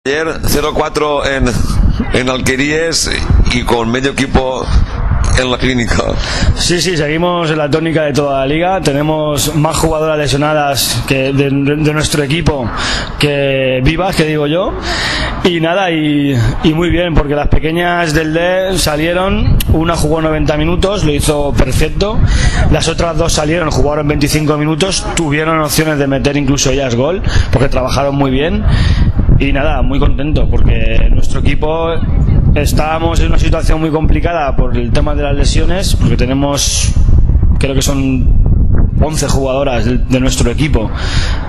Ayer 0-4 en Alqueríes y con medio equipo en la clínica. Sí, seguimos en la tónica de toda la liga. Tenemos más jugadoras lesionadas que de nuestro equipo que vivas, que digo yo. Y nada, y muy bien, porque las pequeñas del D salieron, una jugó 90 minutos, lo hizo perfecto. Las otras dos salieron, jugaron 25 minutos, tuvieron opciones de meter incluso ellas gol, porque trabajaron muy bien. Y nada, muy contento, porque nuestro equipo estábamos en una situación muy complicada por el tema de las lesiones, porque tenemos, creo que son 11 jugadoras de nuestro equipo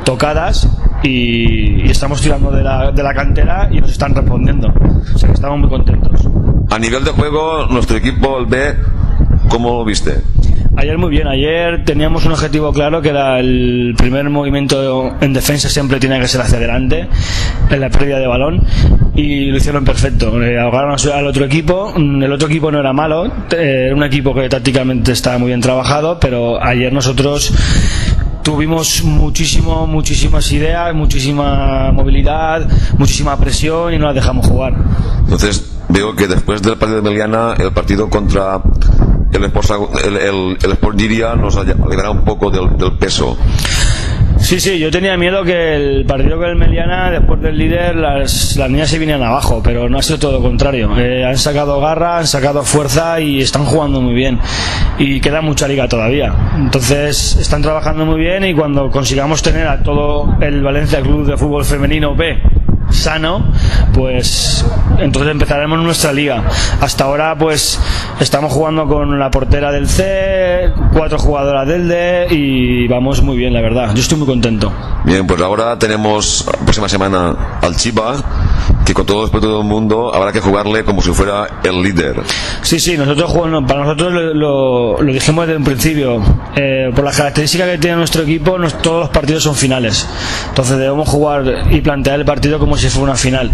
tocadas, y estamos tirando de la cantera y nos están respondiendo. O sea que estamos muy contentos. A nivel de juego, nuestro equipo, el B, ¿cómo lo viste? Ayer muy bien, ayer teníamos un objetivo claro, que era el primer movimiento en defensa siempre tiene que ser hacia adelante en la pérdida de balón, y lo hicieron perfecto. Ahogaron al otro equipo. El otro equipo no era malo, era un equipo que tácticamente estaba muy bien trabajado, pero ayer nosotros tuvimos muchísimas ideas, muchísima movilidad, muchísima presión, y no las dejamos jugar. Entonces veo que después del partido de Meliana, el partido contra el Sport Giria nos aliviará un poco del peso. Sí, yo tenía miedo que el partido con el Meliana, después del líder, las niñas se vinieran abajo, pero no ha sido todo lo contrario. Han sacado garra, han sacado fuerza y están jugando muy bien. Y queda mucha liga todavía. Entonces están trabajando muy bien, y cuando consigamos tener a todo el Valencia Club de Fútbol Femenino B sano, pues entonces empezaremos nuestra liga. Hasta ahora pues estamos jugando con la portera del C, 4 jugadoras del D, y vamos muy bien, la verdad. Yo estoy muy contento. Bien, pues ahora tenemos la próxima semana al Chiva, que con todo el respeto del mundo habrá que jugarle como si fuera el líder. Sí, nosotros jugamos, para nosotros lo dijimos desde un principio, por las características que tiene nuestro equipo, todos los partidos son finales. Entonces debemos jugar y plantear el partido como si fuera una final.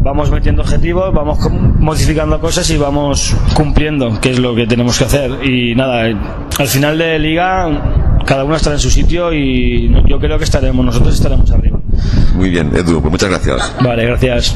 Vamos metiendo objetivos, vamos modificando cosas y vamos cumpliendo, que es lo que tenemos que hacer. Y nada, al final de liga cada uno estará en su sitio, y yo creo que nosotros estaremos arriba. Muy bien, Edu, pues muchas gracias. Vale, gracias.